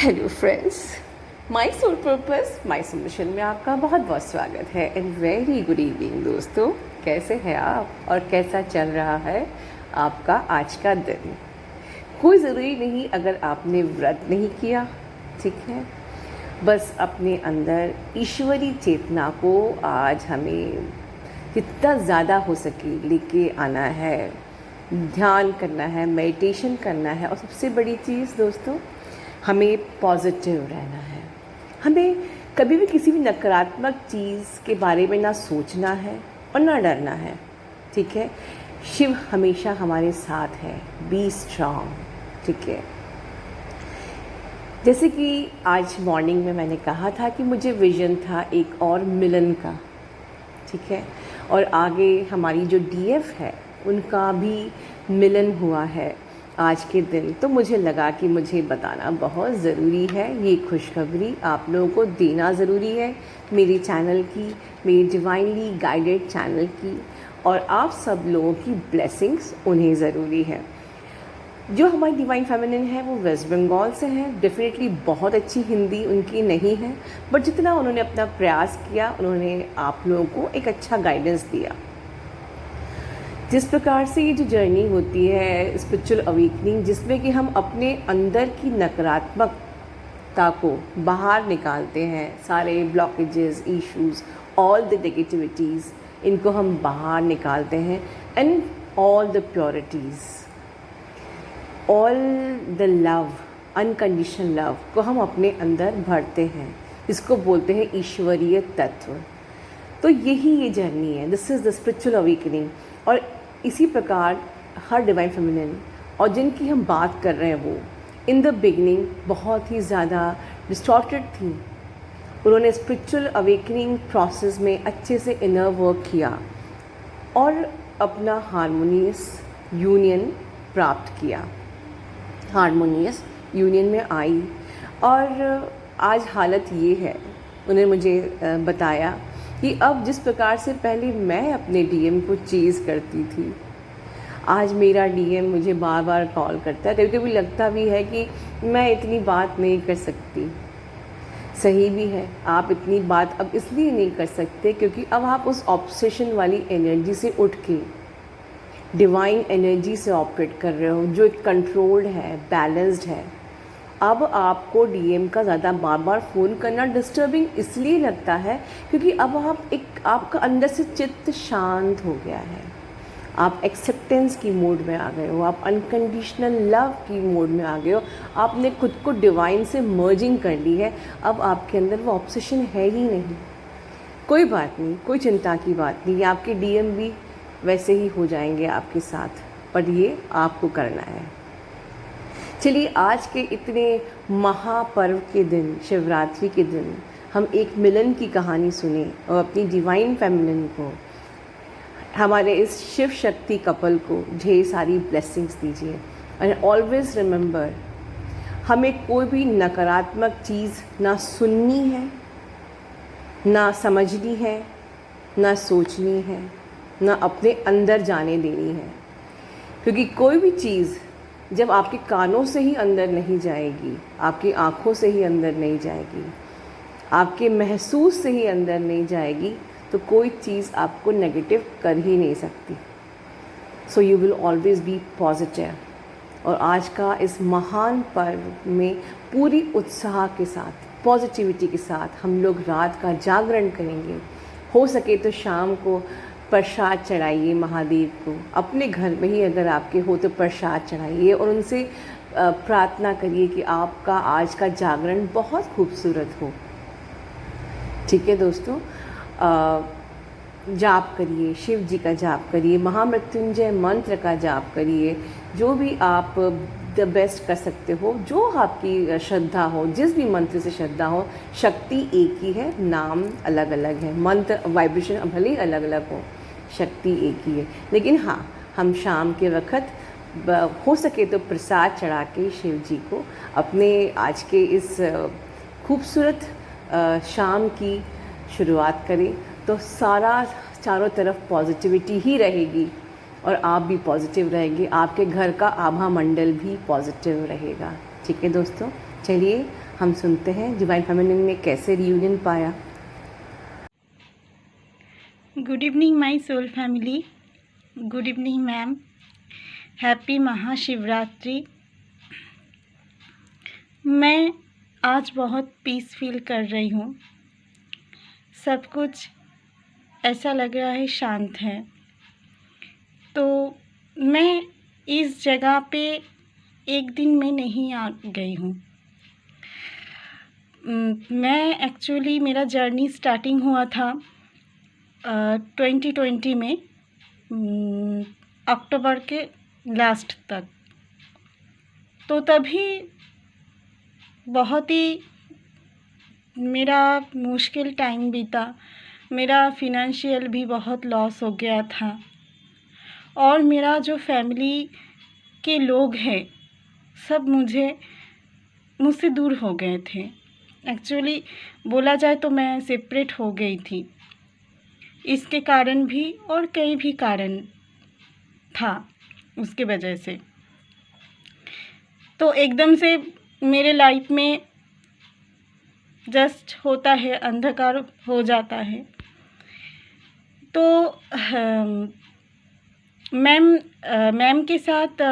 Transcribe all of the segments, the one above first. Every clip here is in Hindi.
Hello friends, my soul purpose my solution में आपका बहुत बहुत स्वागत है एंड वेरी गुड इवनिंग दोस्तों। कैसे हैं आप और कैसा चल रहा है आपका आज का दिन? कोई ज़रूरी नहीं अगर आपने व्रत नहीं किया, ठीक है, बस अपने अंदर ईश्वरी चेतना को आज हमें जितना ज़्यादा हो सके लेके आना है, ध्यान करना है, मेडिटेशन करना है और सबसे बड़ी चीज़ दोस्तों, हमें पॉजिटिव रहना है। हमें कभी भी किसी भी नकारात्मक चीज़ के बारे में ना सोचना है और ना डरना है, ठीक है। शिव हमेशा हमारे साथ है, बी स्ट्रांग, ठीक है। जैसे कि आज मॉर्निंग में मैंने कहा था कि मुझे विज़न था एक और मिलन का, ठीक है, और आगे हमारी जो डीएफ है उनका भी मिलन हुआ है आज के दिन। तो मुझे लगा कि मुझे बताना बहुत ज़रूरी है, ये खुशखबरी आप लोगों को देना ज़रूरी है, मेरे चैनल की, मेरे डिवाइनली गाइडेड चैनल की, और आप सब लोगों की ब्लेसिंग्स उन्हें ज़रूरी है। जो हमारी डिवाइन फेमिनिन है वो वेस्ट बंगाल से है। डेफिनेटली बहुत अच्छी हिंदी उनकी नहीं है, बट जितना उन्होंने अपना प्रयास किया उन्होंने आप लोगों को एक अच्छा गाइडेंस दिया। जिस प्रकार से ये जो जर्नी होती है स्पिरिचुअल अवेकनिंग, जिसमें कि हम अपने अंदर की नकारात्मकता को बाहर निकालते हैं, सारे blockages, issues, all the negativities, इनको हम बाहर निकालते हैं and all the purities, all the love, unconditional love को हम अपने अंदर भरते हैं। इसको बोलते हैं ईश्वरीय तत्व। तो यही ये जर्नी है, this is the spiritual awakening. और इसी प्रकार हर डिवाइन फेमिनिन और जिनकी हम बात कर रहे हैं वो इन द बिगनिंग बहुत ही ज़्यादा डिस्टॉर्टेड थी। उन्होंने स्पिरिचुअल अवेकनिंग प्रोसेस में अच्छे से इनर वर्क किया और अपना हारमोनियस यूनियन प्राप्त किया, हारमोनियस यूनियन में आई। और आज हालत ये है, उन्हें मुझे बताया कि अब जिस प्रकार से पहले मैं अपने डीएम को चेज़ करती थी, आज मेरा डीएम मुझे बार बार कॉल करता है। कभी कभी लगता भी है कि मैं इतनी बात नहीं कर सकती। सही भी है, आप इतनी बात अब इसलिए नहीं कर सकते क्योंकि अब आप उस ऑब्सेशन वाली एनर्जी से उठ के डिवाइन एनर्जी से ऑपरेट कर रहे हो, जो एक कंट्रोल्ड है, बैलेंस्ड है। अब आपको डीएम का ज़्यादा बार बार फ़ोन करना डिस्टर्बिंग इसलिए लगता है क्योंकि अब आपका अंदर से चित्त शांत हो गया है। आप एक्सेप्टेंस की मोड में आ गए हो, आप अनकंडीशनल लव की मोड में आ गए हो, आपने खुद को डिवाइन से मर्जिंग कर ली है। अब आपके अंदर वो ऑब्सेशन है ही नहीं। कोई बात नहीं, कोई चिंता की बात नहीं, आपके डीएम भी वैसे ही हो जाएंगे आपके साथ, पर ये आपको करना है। चलिए, आज के इतने महापर्व के दिन, शिवरात्रि के दिन, हम एक मिलन की कहानी सुने और अपनी डिवाइन फेमिनिन को, हमारे इस शिव शक्ति कपल को ढेर सारी ब्लेसिंग्स दीजिए। एंड ऑलवेज़ रिमेंबर, हमें कोई भी नकारात्मक चीज़ ना सुननी है, ना समझनी है, ना सोचनी है, ना अपने अंदर जाने देनी है। क्योंकि कोई भी चीज़ जब आपके कानों से ही अंदर नहीं जाएगी, आपकी आँखों से ही अंदर नहीं जाएगी, आपके महसूस से ही अंदर नहीं जाएगी, तो कोई चीज़ आपको नेगेटिव कर ही नहीं सकती। So you will always B positive. और आज का इस महान पर्व में पूरी उत्साह के साथ, पॉजिटिविटी के साथ हम लोग रात का जागरण करेंगे। हो सके तो शाम को प्रसाद चढ़ाइए महादेव को, अपने घर में ही अगर आपके हो तो प्रसाद चढ़ाइए और उनसे प्रार्थना करिए कि आपका आज का जागरण बहुत खूबसूरत हो, ठीक है दोस्तों। जाप करिए, शिव जी का जाप करिए, महामृत्युंजय मंत्र का जाप करिए, जो भी आप द बेस्ट कर सकते हो, जो आपकी श्रद्धा हो, जिस भी मंत्र से श्रद्धा हो। शक्ति एक ही है, नाम अलग अलग है, मंत्र वाइब्रेशन भले ही अलग अलग हो, शक्ति एक ही है। लेकिन हाँ, हम शाम के वक्त हो सके तो प्रसाद चढ़ा के शिव जी को अपने आज के इस खूबसूरत शाम की शुरुआत करें, तो चारों तरफ पॉजिटिविटी ही रहेगी और आप भी पॉजिटिव रहेंगे, आपके घर का आभा मंडल भी पॉजिटिव रहेगा। ठीक है दोस्तों, चलिए हम सुनते हैं डिवाइन फेमिनिन में कैसे रियूनियन पाया। Good evening my soul family, good evening ma'am, happy Mahashivratri. मैं आज बहुत पीस फील कर रही हूँ। सब कुछ ऐसा लग रहा है शांत है। तो मैं इस जगह पे एक दिन में नहीं आ गई हूँ। मैं एक्चुअली मेरा जर्नी स्टार्टिंग हुआ था 2020 में, अक्टूबर के लास्ट तक। तो तभी बहुत ही मेरा मुश्किल टाइम बीता। मेरा फिनेंशियल भी बहुत लॉस हो गया था और मेरा जो फैमिली के लोग हैं सब मुझसे दूर हो गए थे। एक्चुअली बोला जाए तो मैं सेपरेट हो गई थी। इसके कारण भी और कई भी कारण था उसके वजह से। तो एकदम से मेरे लाइफ में जस्ट होता है, अंधकार हो जाता है। तो मैम के साथ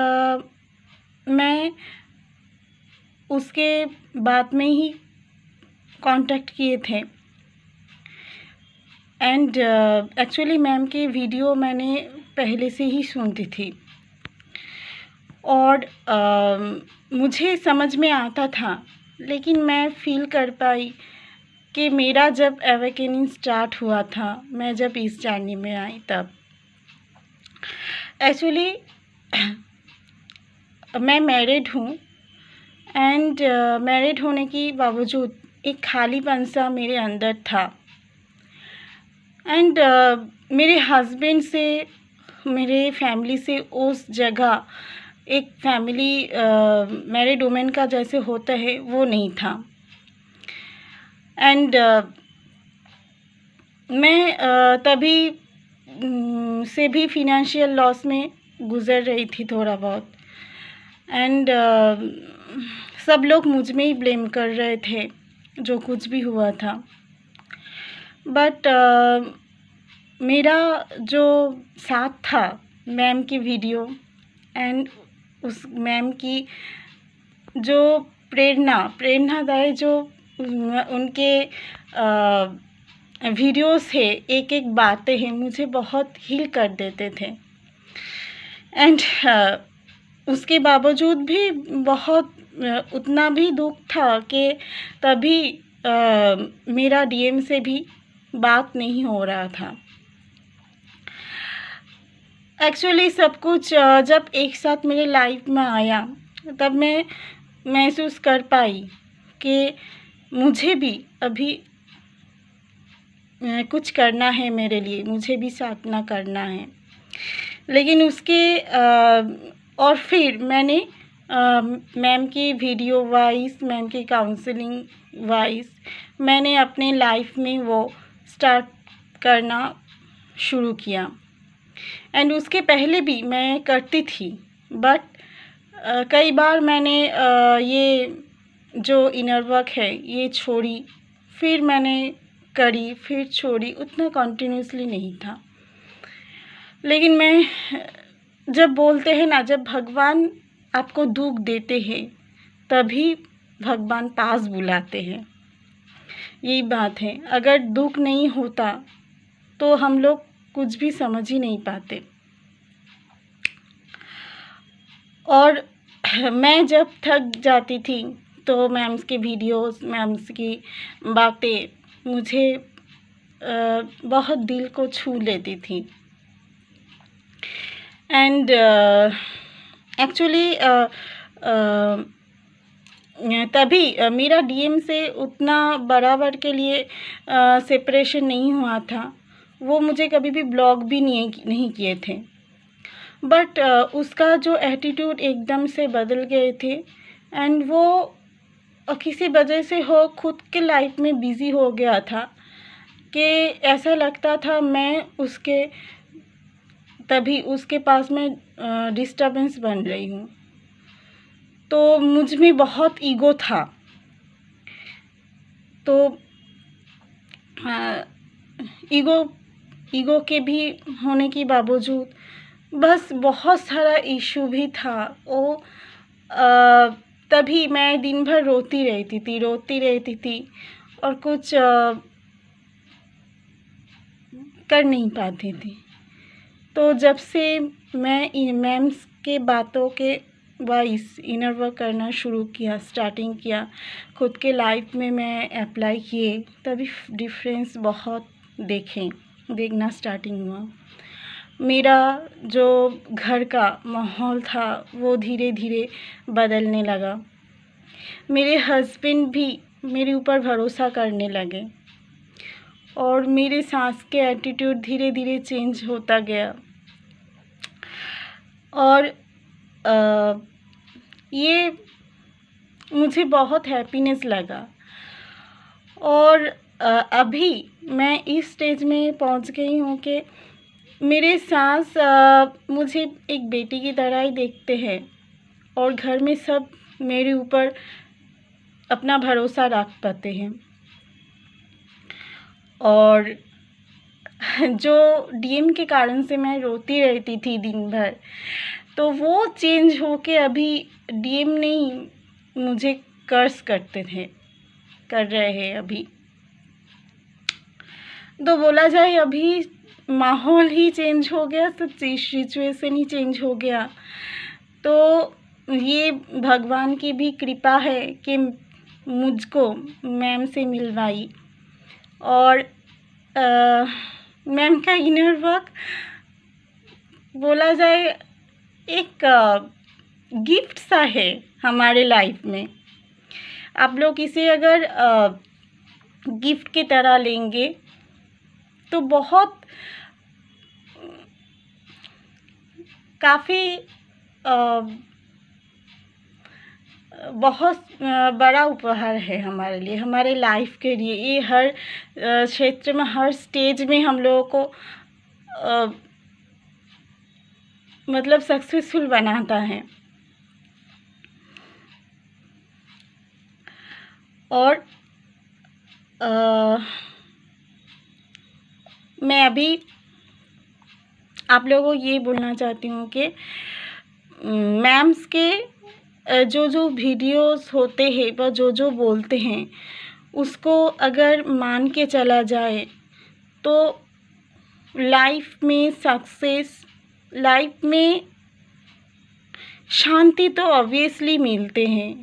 मैं उसके बाद में ही कांटेक्ट किए थे। एंड एक्चुअली मैम के वीडियो मैंने पहले से ही सुनती थी और मुझे समझ में आता था, लेकिन मैं फील कर पाई कि मेरा जब अवेकनिंग स्टार्ट हुआ था, मैं जब इस जर्नी में आई तब एक्चुअली मैं मैरिड हूँ। एंड मैरिड होने के बावजूद एक खालीपन सा मेरे अंदर था। एंड मेरे हस्बैंड से, मेरे फैमिली से उस जगह एक फैमिली मैरिड वुमेन का जैसे होता है वो नहीं था। एंड मैं तभी से भी फिनेंशियल लॉस में गुज़र रही थी थोड़ा बहुत। एंड सब लोग मुझ में ही ब्लेम कर रहे थे जो कुछ भी हुआ था। बट मेरा जो साथ था मैम की वीडियो एंड उस मैम की जो प्रेरणादायक जो उनके वीडियोस है, एक एक बातें हैं, मुझे बहुत हील कर देते थे। एंड उसके बावजूद भी बहुत उतना भी दुख था कि तभी मेरा डीएम से भी बात नहीं हो रहा था। एक्चुअली सब कुछ जब एक साथ मेरे लाइफ में आया तब मैं महसूस कर पाई कि मुझे भी अभी कुछ करना है मेरे लिए, मुझे भी साधना करना है। लेकिन उसके और फिर मैंने मैम की वीडियो वाइज, मैम की काउंसलिंग वाइज मैंने अपने लाइफ में वो स्टार्ट करना शुरू किया। एंड उसके पहले भी मैं करती थी, बट कई बार मैंने ये जो इनर वर्क है ये छोड़ी, फिर मैंने करी, फिर छोड़ी, उतना कंटिन्यूसली नहीं था। लेकिन मैं जब बोलते हैं ना, जब भगवान आपको दुख देते हैं तभी भगवान पास बुलाते हैं, यही बात है। अगर दुख नहीं होता तो हम लोग कुछ भी समझ ही नहीं पाते। और मैं जब थक जाती थी तो मैम्स के वीडियोस, मैम्स की बातें मुझे बहुत दिल को छू लेती थी। एंड एक्चुअली तभी मेरा डीएम से उतना बराबर के लिए सेपरेशन नहीं हुआ था। वो मुझे कभी भी ब्लॉक भी नहीं किए थे, बट उसका जो एटीट्यूड एकदम से बदल गए थे। एंड वो किसी वजह से हो खुद के लाइफ में बिज़ी हो गया था कि ऐसा लगता था मैं तभी उसके पास में डिस्टर्बेंस बन रही हूँ। तो मुझ में बहुत ईगो था तो ईगो के भी होने के बावजूद बस बहुत सारा इशू भी था। वो तभी मैं दिन भर रोती रहती थी और कुछ कर नहीं पाती थी। तो जब से मैं मैम्स के बातों के वाइज इनर वर्क करना शुरू किया, स्टार्टिंग किया, खुद के लाइफ में मैं अप्लाई किए, तभी डिफरेंस बहुत देखना स्टार्टिंग हुआ। मेरा जो घर का माहौल था वो धीरे धीरे बदलने लगा। मेरे हस्बैंड भी मेरे ऊपर भरोसा करने लगे और मेरे सास के एटीट्यूड धीरे धीरे चेंज होता गया। और ये मुझे बहुत हैप्पीनेस लगा। और अभी मैं इस स्टेज में पहुंच गई हूँ कि मेरे सास मुझे एक बेटी की तरह ही देखते हैं और घर में सब मेरे ऊपर अपना भरोसा रख पाते हैं। और जो डीएम के कारण से मैं रोती रहती थी दिन भर, तो वो चेंज हो के अभी डीएम नहीं मुझे कर्स कर रहे हैं अभी। तो बोला जाए अभी माहौल ही चेंज हो गया, सब सिचुएशन ही चेंज हो गया। तो ये भगवान की भी कृपा है कि मुझको मैम से मिलवाई। और मैम का इनर वर्क बोला जाए एक गिफ्ट सा है हमारे लाइफ में। आप लोग इसे अगर गिफ्ट की तरह लेंगे तो बहुत बड़ा उपहार है हमारे लिए, हमारे लाइफ के लिए। ये हर क्षेत्र में, हर स्टेज में हम लोगों को मतलब सक्सेसफुल बनाता है। और मैं अभी आप लोगों को ये बोलना चाहती हूँ कि मैम्स के जो वीडियोस होते हैं व जो बोलते हैं उसको अगर मान के चला जाए तो लाइफ में सक्सेस, लाइफ में शांति तो ऑब्वियसली मिलते हैं।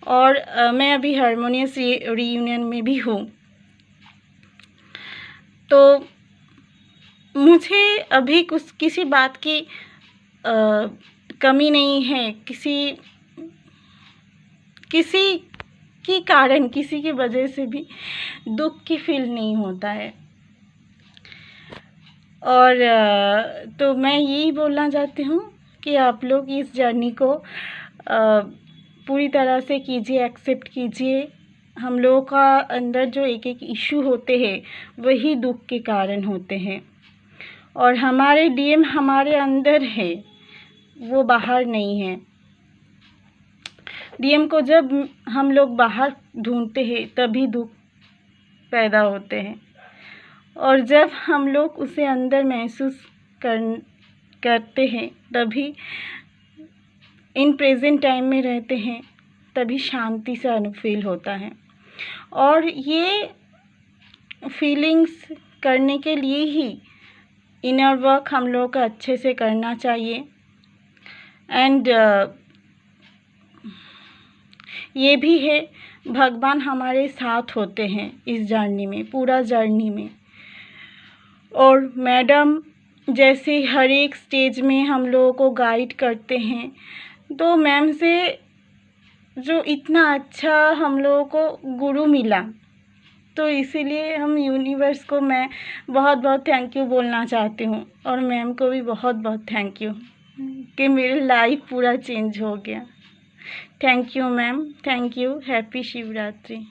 और मैं अभी हारमोनियस रीयूनियन में भी हूँ, तो मुझे अभी किसी बात की कमी नहीं है, किसी के कारण, किसी की वजह से भी दुख की फील नहीं होता है। और तो मैं यही बोलना चाहती हूँ कि आप लोग इस जर्नी को पूरी तरह से कीजिए, एक्सेप्ट कीजिए। हम लोगों का अंदर जो एक इशू होते हैं वही दुख के कारण होते हैं, और हमारे डीएम हमारे अंदर है, वो बाहर नहीं है। डीएम को जब हम लोग बाहर ढूंढते हैं तभी दुख पैदा होते हैं, और जब हम लोग उसे अंदर महसूस करते हैं तभी इन प्रेजेंट टाइम में रहते हैं, तभी शांति से फील होता है। और ये फीलिंग्स करने के लिए ही इनर वर्क हम लोग को अच्छे से करना चाहिए। एंड ये भी है, भगवान हमारे साथ होते हैं इस जर्नी में, पूरा जर्नी में। और मैडम जैसे हर एक स्टेज में हम लोगों को गाइड करते हैं, तो मैम से जो इतना अच्छा हम लोगों को गुरु मिला, तो इसीलिए हम यूनिवर्स को मैं बहुत बहुत थैंक यू बोलना चाहती हूँ, और मैम को भी बहुत बहुत थैंक यू कि मेरी लाइफ पूरा चेंज हो गया। Thank you ma'am, thank you. Happy Shivratri.